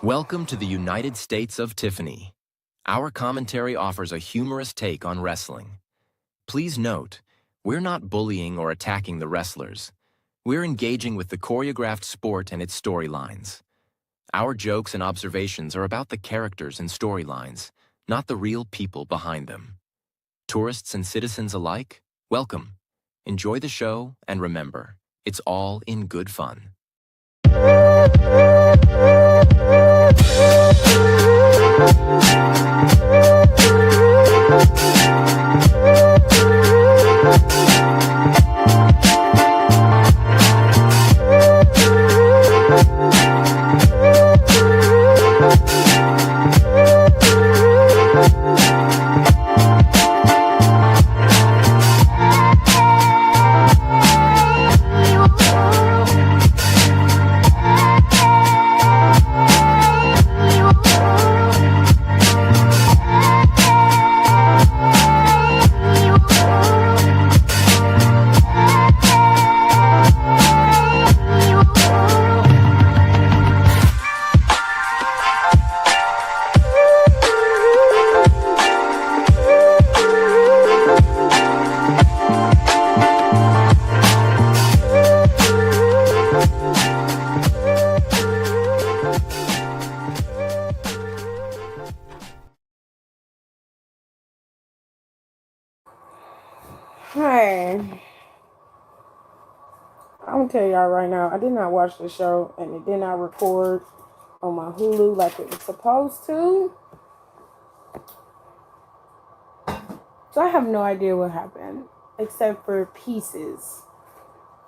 Welcome to the United States of Tiffany. Our commentary offers a humorous take on wrestling. Please note, we're not bullying or attacking the wrestlers. We're engaging with the choreographed sport and its storylines. Our jokes and observations are about the characters and storylines, not the real people behind them. Tourists and citizens alike, welcome. Enjoy the show, and remember, it's all in good fun. Hi, I'm gonna tell y'all right now, I did not watch the show and it did not record on my Hulu like it was supposed to. So I have no idea what happened except for pieces.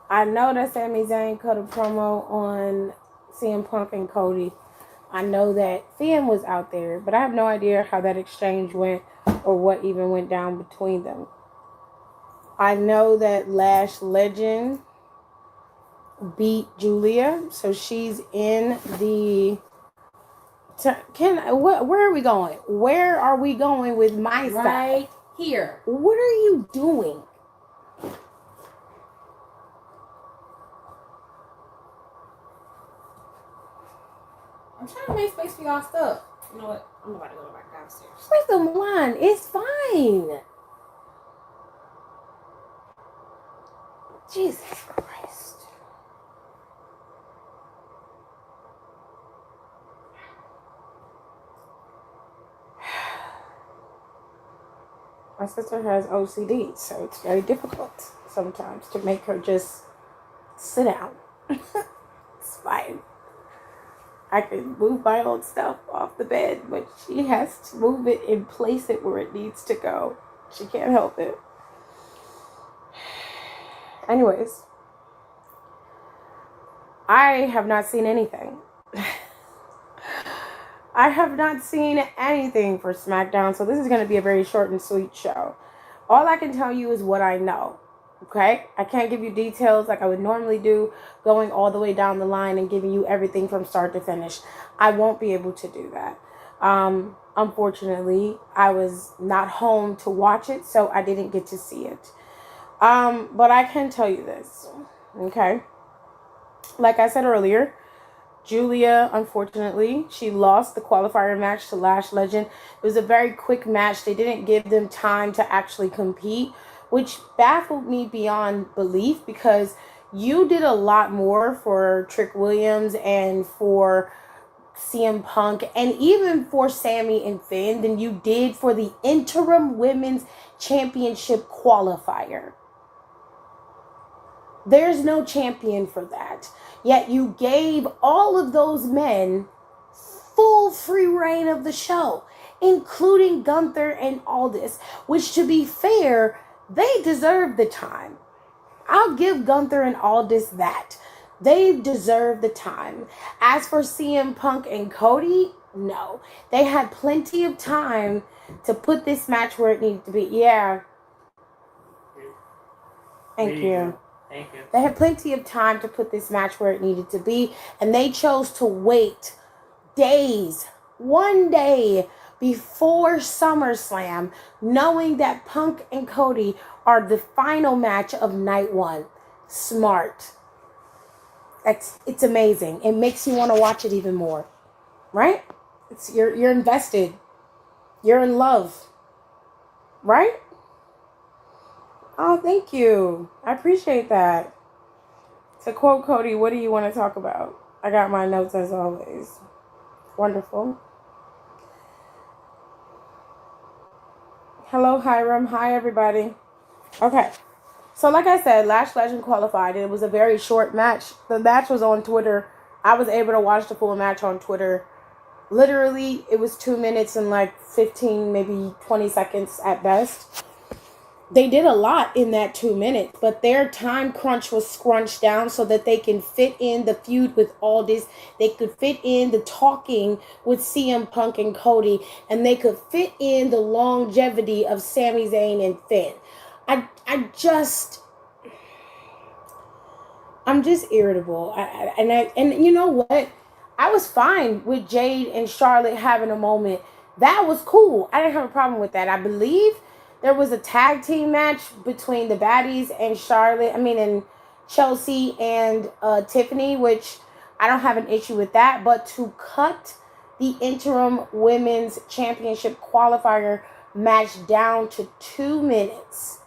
I know that Sami Zayn cut a promo on CM Punk and Cody. I know that Finn was out there, but I have no idea how that exchange went or what even went down between them. I know that Lash Legend beat Julia, so she's in the. Where are we going? Where are we going with my stuff? Right here. What are you doing? I'm trying to make space for y'all stuff. You know what? I'm about to go back downstairs. Where's the wine? It's fine. Jesus Christ. My sister has OCD, so it's very difficult sometimes to make her just sit down. It's fine. I can move my own stuff off the bed, but she has to move it and place it where it needs to go. She can't help it. Anyways, I have not seen anything. I have not seen anything for Smackdown, so this is going to be a very short and sweet show. All I can tell you is what I know, okay? I can't give you details like I would normally do, going all the way down the line and giving you everything from start to finish. I won't be able to do that. Unfortunately, I was not home to watch it, so I didn't get to see it. But I can tell you this, okay? Like I said earlier, Julia, unfortunately, she lost the qualifier match to Lash Legend. It was a very quick match. They didn't give them time to actually compete, which baffled me beyond belief because you did a lot more for Trick Williams and for CM Punk and even for Sami and Finn than you did for the interim women's championship qualifier. There's no champion for that. Yet you gave all of those men full free reign of the show, including Gunther and Aldis, which, to be fair, they deserve the time. I'll give Gunther and Aldis that. They deserve the time. As for CM Punk and Cody, no. They had plenty of time to put this match where it needed to be. Yeah. Thank you. Thank you. They had plenty of time to put this match where it needed to be, and they chose to wait days, one day before SummerSlam, knowing that Punk and Cody are the final match of night one. Smart. It's amazing. It makes you want to watch it even more. right? You're invested. You're in love, right? Oh, thank you. I appreciate that. To quote Cody, what do you want to talk about? I got my notes as always. Wonderful. Hello, Hiram. Hi, everybody. Okay. So, like I said, Lash Legend qualified. It was a very short match. The match was on Twitter. I was able to watch the full match on Twitter. Literally, it was 2 minutes and like 15, maybe 20 seconds at best. They did a lot in that 2 minutes, but their time crunch was scrunched down so that they can fit in the feud with Aldis. They could fit in the talking with CM Punk and Cody, and they could fit in the longevity of Sami Zayn and Finn. I'm just irritable. And you know what? I was fine with Jade and Charlotte having a moment. That was cool. I didn't have a problem with that. I believe there was a tag team match between the baddies and and Chelsea and Tiffany, which I don't have an issue with that. But to cut the interim women's championship qualifier match down to 2 minutes,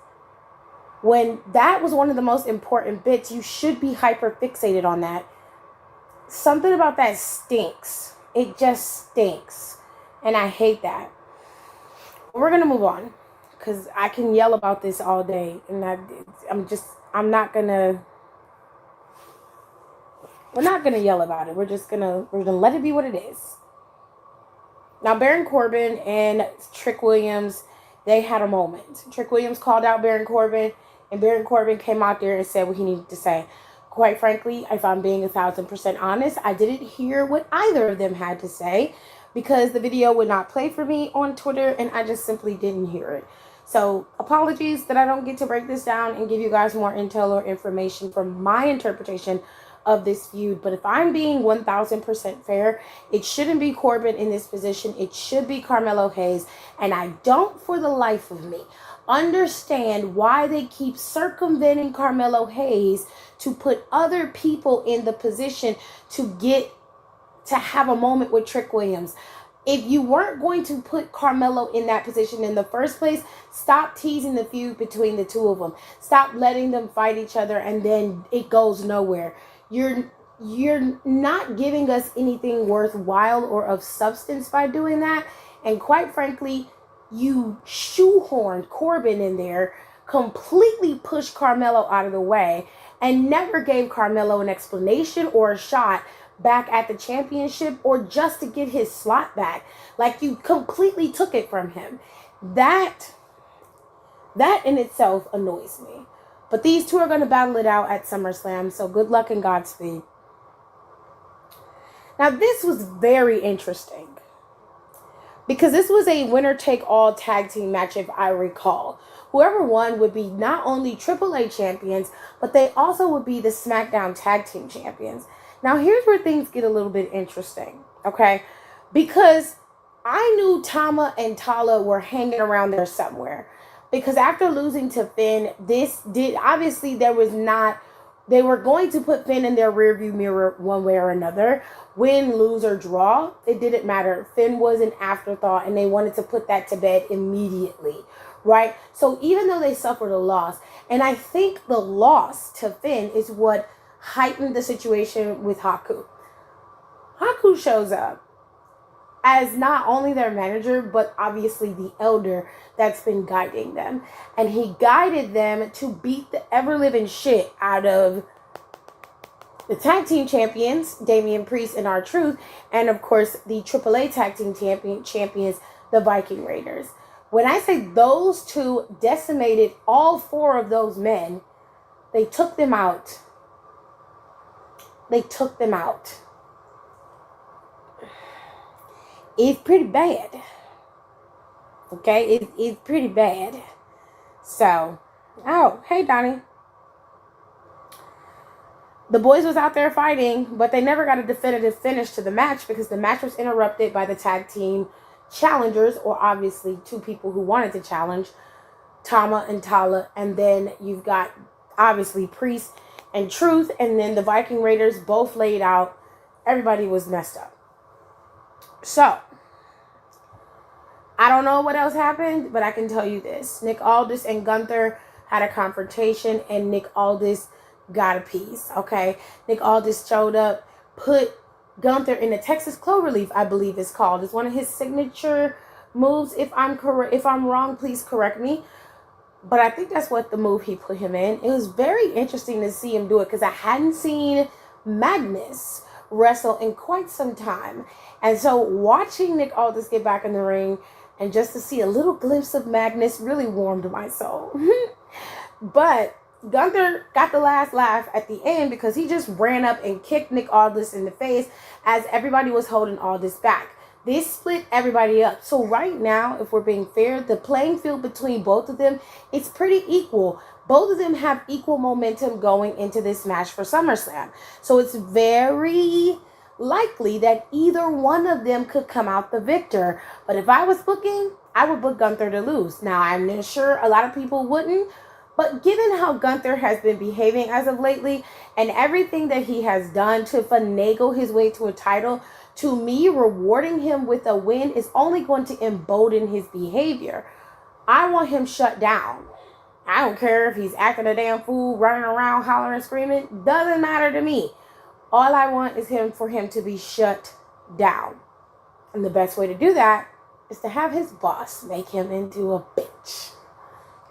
when that was one of the most important bits, you should be hyper fixated on that. Something about that stinks. It just stinks. And I hate that. We're going to move on, because I can yell about this all day. And we're not going to yell about it. We're going to let it be what it is. Now, Baron Corbin and Trick Williams, they had a moment. Trick Williams called out Baron Corbin, and Baron Corbin came out there and said what he needed to say. Quite frankly, if I'm being 1,000% honest, I didn't hear what either of them had to say, because the video would not play for me on Twitter, and I just simply didn't hear it. So, apologies that I don't get to break this down and give you guys more intel or information from my interpretation of this feud. But if I'm being 1,000% fair, it shouldn't be Corbin in this position. It should be Carmelo Hayes. And I don't, for the life of me, understand why they keep circumventing Carmelo Hayes to put other people in the position to have a moment with Trick Williams. If you weren't going to put Carmelo in that position in the first place, stop teasing the feud between the two of them. Stop letting them fight each other and then it goes nowhere. You're not giving us anything worthwhile or of substance by doing that. And quite frankly, you shoehorned Corbin in there, completely pushed Carmelo out of the way, and never gave Carmelo an explanation or a shot back at the championship or just to get his slot back. Like, you completely took it from him. That in itself annoys me. But these two are going to battle it out at SummerSlam, so good luck and Godspeed. Now, this was very interesting, because this was a winner-take-all tag team match, if I recall. Whoever won would be not only AAA champions, but they also would be the SmackDown tag team champions. Now, here's where things get a little bit interesting, okay? Because I knew Tama and Tala were hanging around there somewhere. Because after losing to Finn, obviously they were going to put Finn in their rearview mirror one way or another. Win, lose, or draw, it didn't matter. Finn was an afterthought, and they wanted to put that to bed immediately, right? So even though they suffered a loss, and I think the loss to Finn is what heightened the situation with Haku. Haku shows up as not only their manager, but obviously the elder that's been guiding them. And he guided them to beat the ever-living shit out of the tag team champions, Damian Priest and R-Truth, and of course the AAA tag team champions, the Viking Raiders. When I say those two decimated all four of those men, they took them out. They took them out. It's pretty bad. Okay, it's pretty bad. So, oh, hey Donnie. The boys was out there fighting, but they never got a definitive finish to the match because the match was interrupted by the tag team challengers, or obviously two people who wanted to challenge, Tama and Tala, and then you've got obviously Priest and Truth, and then the Viking Raiders both laid out. Everybody was messed up. So, I don't know what else happened, but I can tell you this. Nick Aldis and Gunther had a confrontation, and Nick Aldis got a piece, okay? Nick Aldis showed up, put Gunther in the Texas Cloverleaf, I believe it's called. It's one of his signature moves. If I'm wrong, please correct me. But I think that's what the move he put him in. It was very interesting to see him do it because I hadn't seen Magnus wrestle in quite some time. And so watching Nick Aldis get back in the ring and just to see a little glimpse of Magnus really warmed my soul. But Gunther got the last laugh at the end because he just ran up and kicked Nick Aldis in the face as everybody was holding Aldis back. This split everybody up. So right now, if we're being fair, the playing field between both of them is pretty equal. Both of them have equal momentum going into this match for SummerSlam. So it's very likely that either one of them could come out the victor. But if I was booking, I would book Gunther to lose. Now, I'm sure a lot of people wouldn't. But given how Gunther has been behaving as of lately and everything that he has done to finagle his way to a title, to me, rewarding him with a win is only going to embolden his behavior. I want him shut down. I don't care if he's acting a damn fool, running around, hollering, screaming. Doesn't matter to me. All I want is for him to be shut down. And the best way to do that is to have his boss make him into a bitch.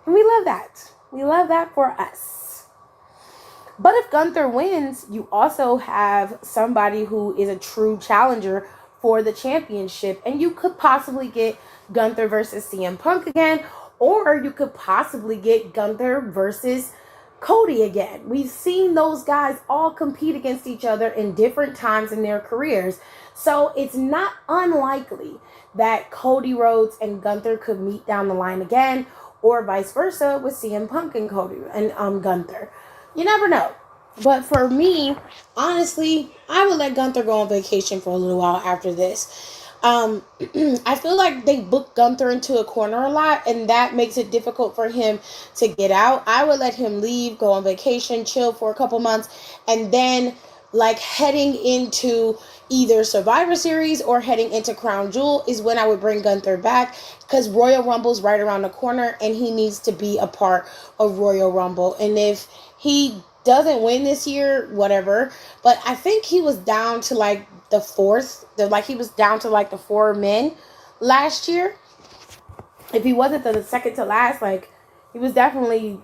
And we love that. We love that for us. But if Gunther wins, you also have somebody who is a true challenger for the championship. And you could possibly get Gunther versus CM Punk again. Or you could possibly get Gunther versus Cody again. We've seen those guys all compete against each other in different times in their careers. So it's not unlikely that Cody Rhodes and Gunther could meet down the line again. Or vice versa with CM Punk and Cody and Gunther. You never know. But for me, honestly, I would let Gunther go on vacation for a little while after this. I feel like they booked Gunther into a corner a lot, and that makes it difficult for him to get out. I would let him leave, go on vacation, chill for a couple months, and then like heading into either Survivor Series or heading into Crown Jewel is when I would bring Gunther back, because Royal Rumble's right around the corner and he needs to be a part of Royal Rumble. And if he doesn't win this year, whatever, but I think he was down to like the fourth, he was down to like the 4 men last year. If he wasn't the second to last, like he was definitely,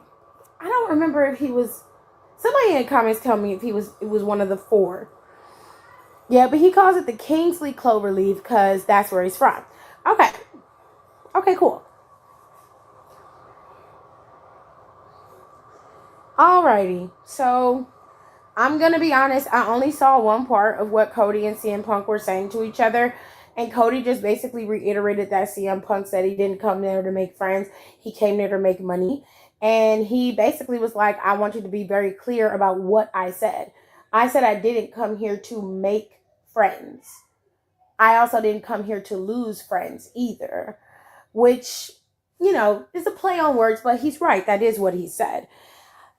I don't remember if he was, somebody in the comments tell me if it was one of the 4. Yeah, but he calls it the Kingsley Cloverleaf because that's where he's from. Okay, cool. Alrighty, so I'm going to be honest, I only saw one part of what Cody and CM Punk were saying to each other. And Cody just basically reiterated that CM Punk said he didn't come there to make friends. He came there to make money. And he basically was like, I want you to be very clear about what I said. I said I didn't come here to make friends. I also didn't come here to lose friends either. Which, is a play on words, but he's right. That is what he said.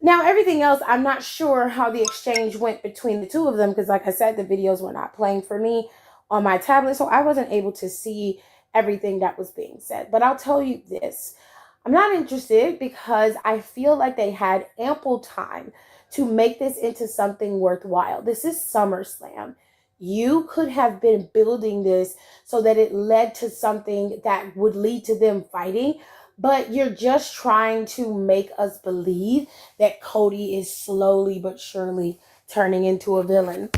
Now, everything else, I'm not sure how the exchange went between the two of them because, like I said, the videos were not playing for me on my tablet, so I wasn't able to see everything that was being said. But I'll tell you this. I'm not interested because I feel like they had ample time to make this into something worthwhile. This is SummerSlam. You could have been building this so that it led to something that would lead to them fighting. But you're just trying to make us believe that Cody is slowly but surely turning into a villain.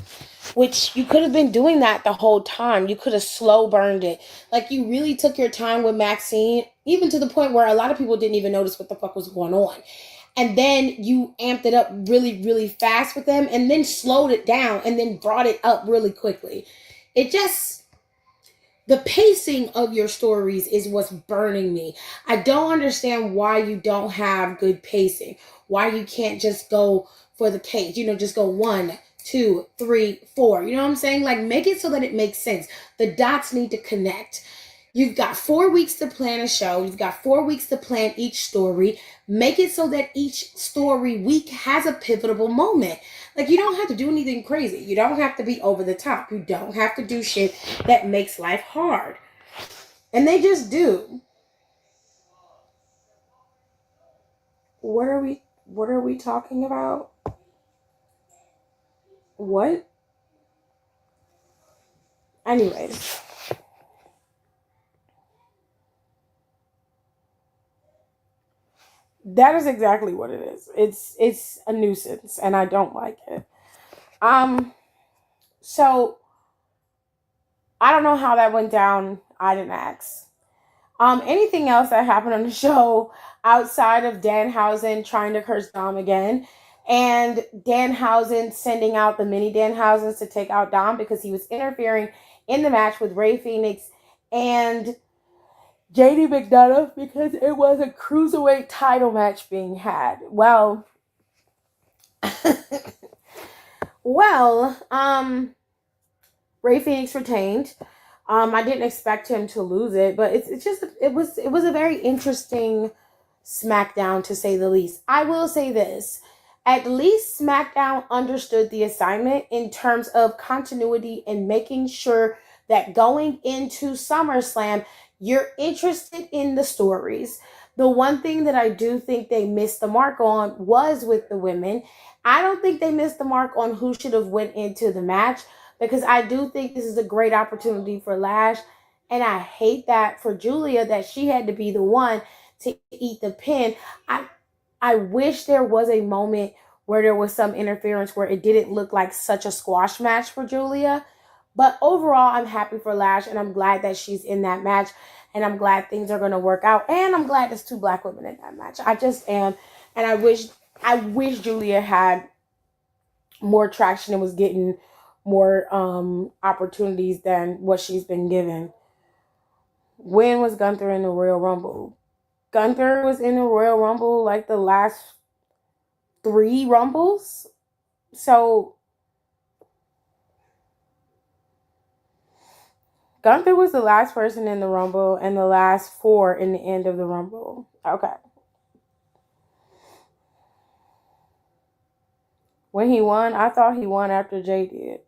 Which you could have been doing that the whole time. You could have slow burned it. Like you really took your time with Maxine, even to the point where a lot of people didn't even notice what the fuck was going on. And then you amped it up really, really fast with them and then slowed it down and then brought it up really quickly. The pacing of your stories is what's burning me. I don't understand why you don't have good pacing. Why you can't just go for the pace. Just go 1, 2, 3, 4. You know what I'm saying? Like, make it so that it makes sense. The dots need to connect. You've got 4 weeks to plan a show. You've got 4 weeks to plan each story. Make it so that each story week has a pivotal moment. Like, you don't have to do anything crazy. You don't have to be over the top. You don't have to do shit that makes life hard. And they just do. What are we talking about? What? Anyways. That is exactly what it is. It's a nuisance and I don't like it. So I don't know how that went down. I didn't ask. Anything else that happened on the show outside of Danhausen trying to curse Dom again, and Danhausen sending out the mini Danhausens to take out Dom because he was interfering in the match with Rey Fenix and JD McDonough because it was a cruiserweight title match being had. Well, Rey Fenix retained. I didn't expect him to lose it, but it was a very interesting SmackDown, to say the least. I will say this. At least SmackDown understood the assignment in terms of continuity and making sure that going into SummerSlam, you're interested in the stories. The one thing that I do think they missed the mark on was with the women. I don't think they missed the mark on who should have went into the match, because I do think this is a great opportunity for Lash. And I hate that for Julia, that she had to be the one to eat the pin. I wish there was a moment where there was some interference where it didn't look like such a squash match for Julia. But overall, I'm happy for Lash, and I'm glad that she's in that match. And I'm glad things are going to work out. And I'm glad there's 2 black women in that match. I just am. And I wish Julia had more traction and was getting more opportunities than what she's been given. When was Gunther in the Royal Rumble? Gunther was in the Royal Rumble like the last 3 Rumbles. So Gunther was the last person in the Rumble and the last 4 in the end of the Rumble. Okay. When he won, I thought he won after Jay did.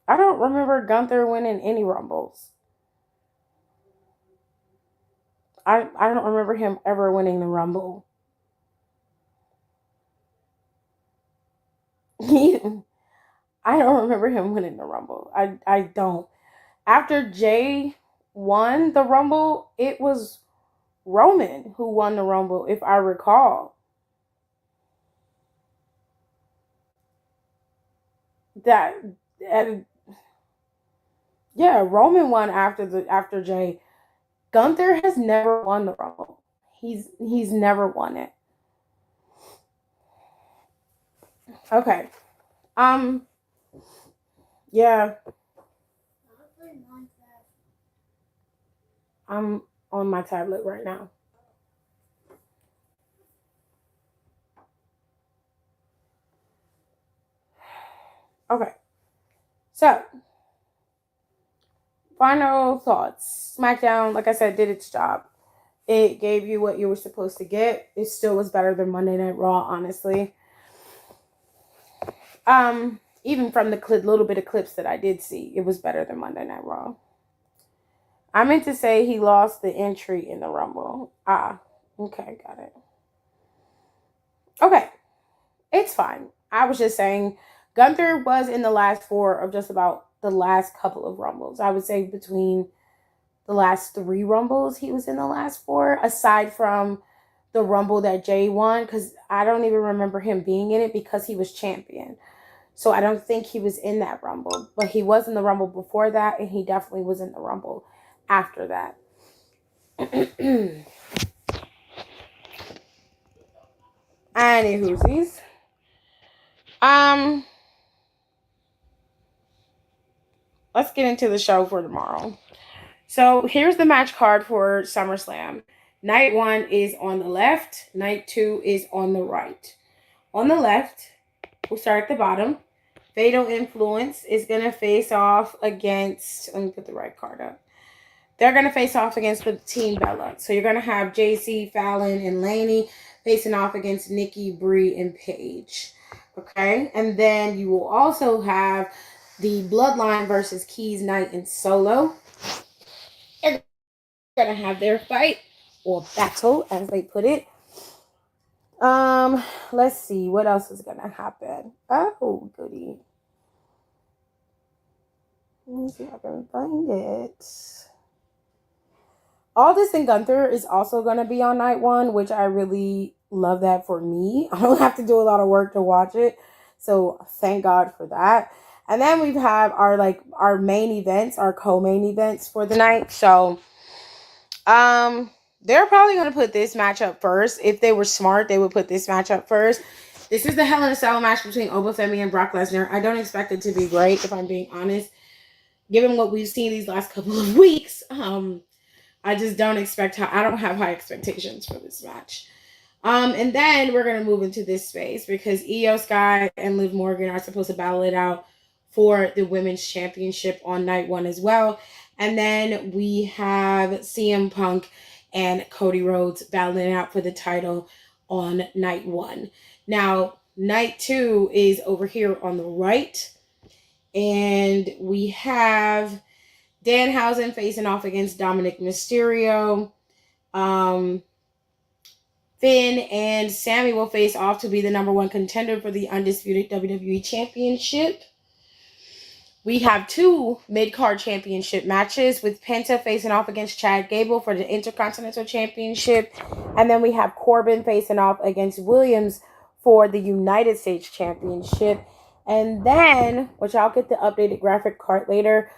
I don't remember Gunther winning any Rumbles. I don't remember him ever winning the Rumble. I don't remember him winning the Rumble. I don't. After Jay won the Rumble, it was Roman who won the Rumble, if I recall. Yeah, Roman won after Jay. Gunther has never won the Rumble. He's never won it. Okay. Yeah. I'm on my tablet right now. Okay. So, final thoughts. SmackDown, like I said, did its job. It gave you what you were supposed to get. It still was better than Monday Night Raw, honestly. Even from the little bit of clips that I did see, it was better than Monday Night Raw. I meant to say he lost the entry in the Rumble. Okay, got it. Okay, it's fine. I was just saying Gunther was in the last 4 of just about the last couple of Rumbles. I would say between the last 3 Rumbles, he was in the last 4, aside from the Rumble that Jay won, because I don't even remember him being in it because he was champion. So I don't think he was in that Rumble. But he was in the Rumble before that, and he definitely was in the Rumble after that. Anywhoosies. Let's get into the show for tomorrow. So here's the match card for SummerSlam. Night 1 is on the left. Night 2 is on the right. On the left, we'll start at the bottom. Fatal Influence is going to face off against... Let me put the right card up. They're going to face off against the Team Bella. So you're going to have JC, Fallon, and Laney facing off against Nikki, Brie, and Paige. Okay, and then you will also have the Bloodline versus Keys, Knight, and Solo. They're gonna have their fight or battle, as they put it. Let's see what else is gonna happen. Oh, goody. Let me see if I can find it. Aldis and Gunther is also gonna be on night one, which I really love that for me. I don't have to do a lot of work to watch it, so thank God for that. And then we have our main events, our co-main events for the night. So, they're probably gonna put this match up first. If they were smart, they would put this match up first. This is the Hell in a Cell match between Obafemi and Brock Lesnar. I don't expect it to be great, if I'm being honest. Given what we've seen these last couple of weeks, I just don't expect I don't have high expectations for this match. And then we're gonna move into this space because Io Sky and Liv Morgan are supposed to battle it out for the women's championship on night one as well. And then we have CM Punk and Cody Rhodes battling out for the title on night one. Now, night two is over here on the right. And we have Danhausen facing off against Dominic Mysterio. Finn and Sammy will face off to be the number one contender for the undisputed WWE Championship. We have two mid-card championship matches with Penta facing off against Chad Gable for the Intercontinental Championship. And then we have Corbin facing off against Williams for the United States Championship. And then, which I'll get the updated graphic card later,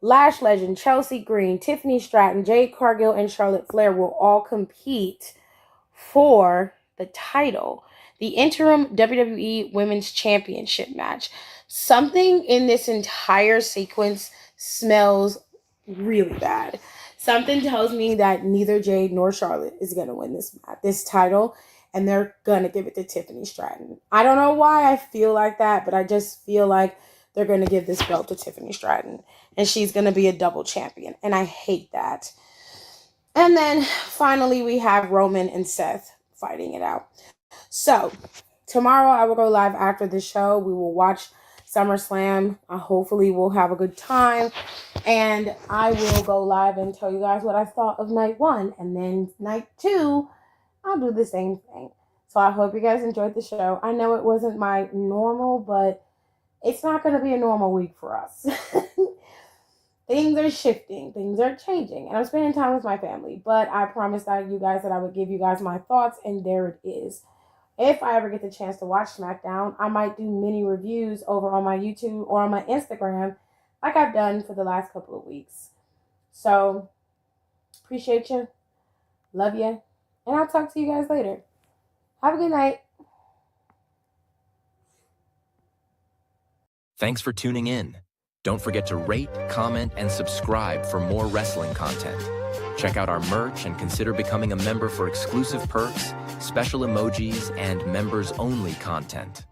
Lash Legend, Chelsea Green, Tiffany Stratton, Jade Cargill, and Charlotte Flair will all compete for the title, the interim WWE Women's Championship match. Something in this entire sequence smells really bad. Something tells me that neither Jade nor Charlotte is going to win this title, and they're going to give it to Tiffany Stratton. I don't know why I feel like that, but I just feel like they're going to give this belt to Tiffany Stratton, and she's going to be a double champion, and I hate that. And then finally we have Roman and Seth fighting it out. So tomorrow I will go live after the show. We will watch SummerSlam. Hopefully we'll have a good time. And I will go live and tell you guys what I thought of night one. And then night two, I'll do the same thing. So I hope you guys enjoyed the show. I know it wasn't my normal, but it's not going to be a normal week for us. Things are shifting. Things are changing. And I'm spending time with my family. But I promised you guys that I would give you guys my thoughts. And there it is. If I ever get the chance to watch SmackDown, I might do mini reviews over on my YouTube or on my Instagram like I've done for the last couple of weeks. So, appreciate you. Love you. And I'll talk to you guys later. Have a good night. Thanks for tuning in. Don't forget to rate, comment, and subscribe for more wrestling content. Check out our merch and consider becoming a member for exclusive perks, special emojis, and members-only content.